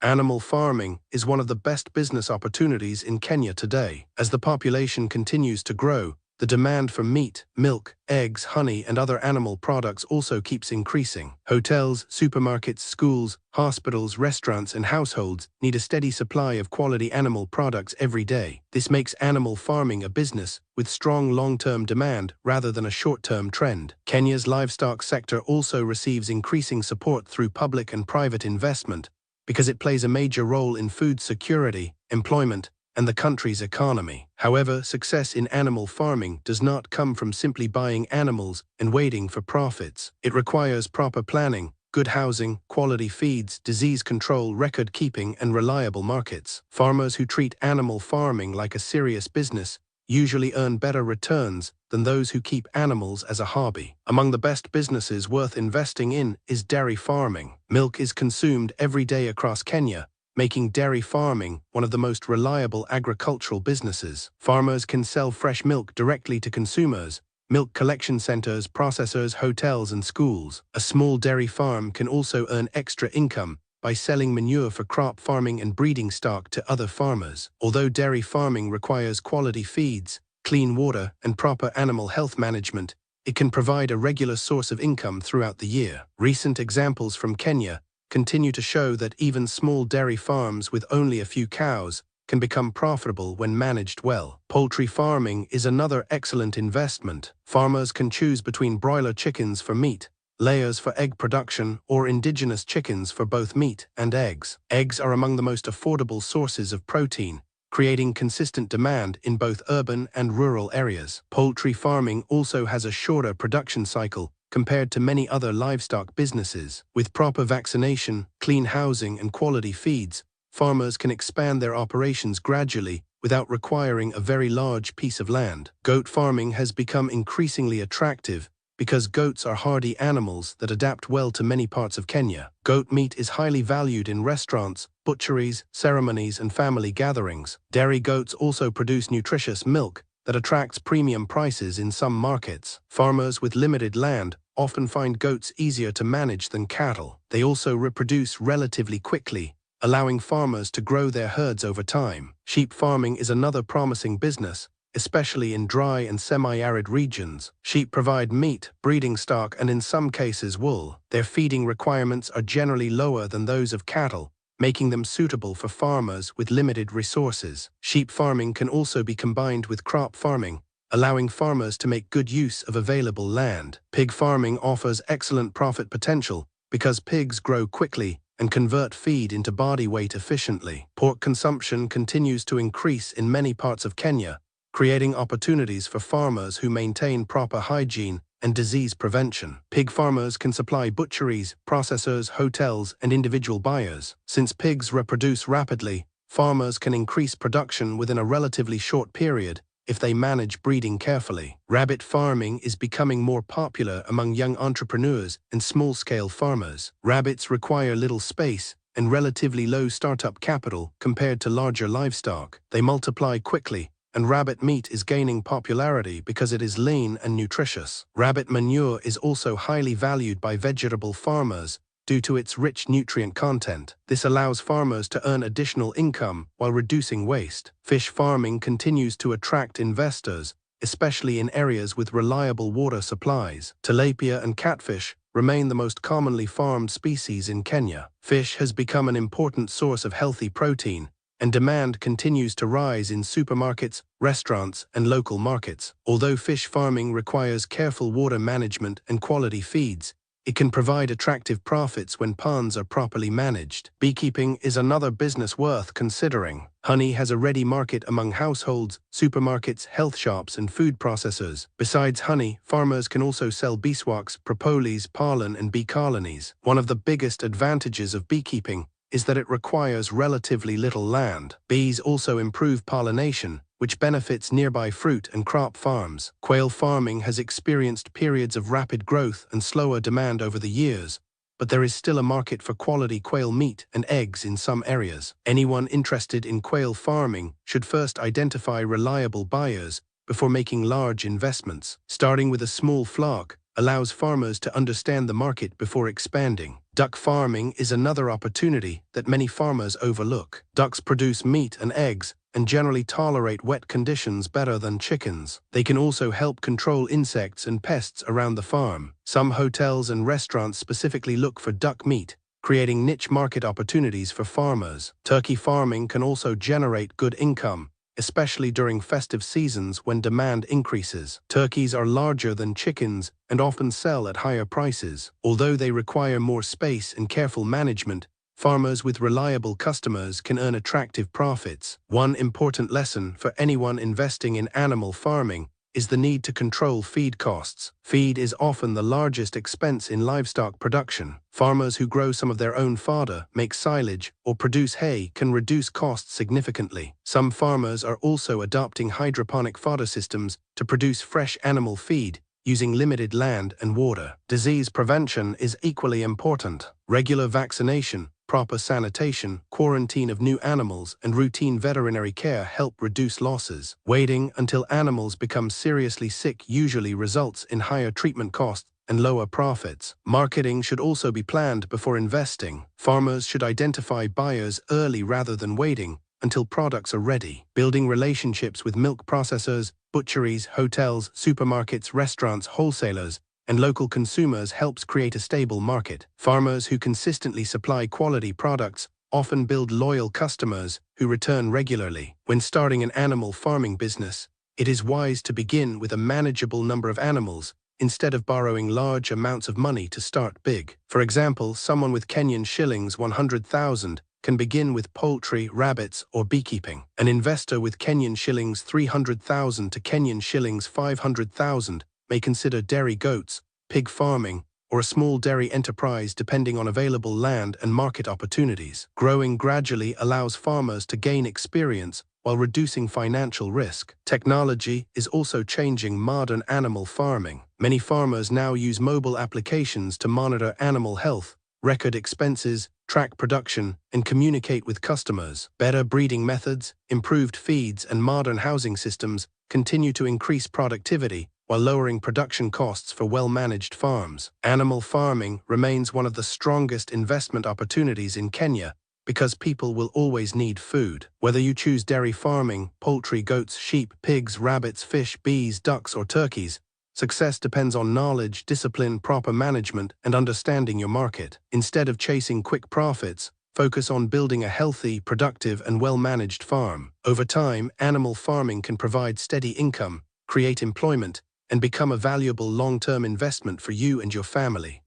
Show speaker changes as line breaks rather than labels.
Animal farming is one of the best business opportunities in Kenya today. As the population continues to grow, the demand for meat, milk, eggs, honey, and other animal products also keeps increasing. Hotels, supermarkets, schools, hospitals, restaurants, and households need a steady supply of quality animal products every day. This makes animal farming a business with strong long-term demand rather than a short-term trend. Kenya's livestock sector also receives increasing support through public and private investment because it plays a major role in food security, employment, and the country's economy. However, success in animal farming does not come from simply buying animals and waiting for profits. It requires proper planning, good housing, quality feeds, disease control, record keeping, and reliable markets. Farmers who treat animal farming like a serious business usually earn better returns than those who keep animals as a hobby. Among the best businesses worth investing in is dairy farming. Milk is consumed every day across Kenya, making dairy farming one of the most reliable agricultural businesses. Farmers can sell fresh milk directly to consumers, milk collection centers, processors, hotels, and schools. A small dairy farm can also earn extra income by selling manure for crop farming and breeding stock to other farmers. Although dairy farming requires quality feeds, clean water, and proper animal health management, it can provide a regular source of income throughout the year. Recent examples from Kenya continue to show that even small dairy farms with only a few cows can become profitable when managed well. Poultry farming is another excellent investment. Farmers can choose between broiler chickens for meat, layers for egg production, or indigenous chickens for both meat and eggs. Eggs are among the most affordable sources of protein, creating consistent demand in both urban and rural areas. Poultry farming also has a shorter production cycle compared to many other livestock businesses. With proper vaccination, clean housing, and quality feeds, farmers can expand their operations gradually without requiring a very large piece of land. Goat farming has become increasingly attractive because goats are hardy animals that adapt well to many parts of Kenya. Goat meat is highly valued in restaurants, butcheries, ceremonies, and family gatherings. Dairy goats also produce nutritious milk that attracts premium prices in some markets. Farmers with limited land often find goats easier to manage than cattle. They also reproduce relatively quickly, allowing farmers to grow their herds over time. Sheep farming is another promising business, especially in dry and semi-arid regions. Sheep provide meat, breeding stock, and in some cases wool. Their feeding requirements are generally lower than those of cattle, making them suitable for farmers with limited resources. Sheep farming can also be combined with crop farming, allowing farmers to make good use of available land. Pig farming offers excellent profit potential because pigs grow quickly and convert feed into body weight efficiently. Pork consumption continues to increase in many parts of Kenya, creating opportunities for farmers who maintain proper hygiene and disease prevention. Pig farmers can supply butcheries, processors, hotels, and individual buyers. Since pigs reproduce rapidly, farmers can increase production within a relatively short period if they manage breeding carefully. Rabbit farming is becoming more popular among young entrepreneurs and small-scale farmers. Rabbits require little space and relatively low startup capital compared to larger livestock. They multiply quickly, and rabbit meat is gaining popularity because it is lean and nutritious. Rabbit manure is also highly valued by vegetable farmers due to its rich nutrient content. This allows farmers to earn additional income while reducing waste. Fish farming continues to attract investors, especially in areas with reliable water supplies. Tilapia and catfish remain the most commonly farmed species in Kenya. Fish has become an important source of healthy protein, and demand continues to rise in supermarkets, restaurants, and local markets. Although fish farming requires careful water management and quality feeds, it can provide attractive profits when ponds are properly managed. Beekeeping is another business worth considering. Honey has a ready market among households, supermarkets, health shops, and food processors. Besides honey, farmers can also sell beeswax, propolis, pollen, and bee colonies. One of the biggest advantages of beekeeping is that it requires relatively little land. Bees also improve pollination, which benefits nearby fruit and crop farms. Quail farming has experienced periods of rapid growth and slower demand over the years, but there is still a market for quality quail meat and eggs in some areas. Anyone interested in quail farming should first identify reliable buyers before making large investments. Starting with a small flock allows farmers to understand the market before expanding. Duck farming is another opportunity that many farmers overlook. Ducks produce meat and eggs and generally tolerate wet conditions better than chickens. They can also help control insects and pests around the farm. Some hotels and restaurants specifically look for duck meat, creating niche market opportunities for farmers. Turkey farming can also generate good income, especially during festive seasons when demand increases. Turkeys are larger than chickens and often sell at higher prices. Although they require more space and careful management, farmers with reliable customers can earn attractive profits. One important lesson for anyone investing in animal farming is the need to control feed costs. Feed is often the largest expense in livestock production. Farmers who grow some of their own fodder, make silage, or produce hay can reduce costs significantly. Some farmers are also adopting hydroponic fodder systems to produce fresh animal feed, using limited land and water. Disease prevention is equally important. Regular vaccination, proper sanitation, quarantine of new animals, and routine veterinary care help reduce losses. Waiting until animals become seriously sick usually results in higher treatment costs and lower profits. Marketing should also be planned before investing. Farmers should identify buyers early rather than waiting until products are ready. Building relationships with milk processors, butcheries, hotels, supermarkets, restaurants, wholesalers, and local consumers helps create a stable market. Farmers who consistently supply quality products often build loyal customers who return regularly. When starting an animal farming business, it is wise to begin with a manageable number of animals instead of borrowing large amounts of money to start big. For example, someone with Kenyan shillings 100,000 can begin with poultry, rabbits, or beekeeping. An investor with Kenyan shillings 300,000 to Kenyan shillings 500,000 may consider dairy goats, pig farming, or a small dairy enterprise depending on available land and market opportunities. Growing gradually allows farmers to gain experience while reducing financial risk. Technology is also changing modern animal farming. Many farmers now use mobile applications to monitor animal health, record expenses, track production, and communicate with customers. Better breeding methods, improved feeds, and modern housing systems continue to increase productivity while lowering production costs for well-managed farms. Animal farming remains one of the strongest investment opportunities in Kenya because people will always need food. Whether you choose dairy farming, poultry, goats, sheep, pigs, rabbits, fish, bees, ducks, or turkeys, success depends on knowledge, discipline, proper management, and understanding your market. Instead of chasing quick profits, focus on building a healthy, productive, and well-managed farm. Over time, animal farming can provide steady income, create employment, and become a valuable long-term investment for you and your family.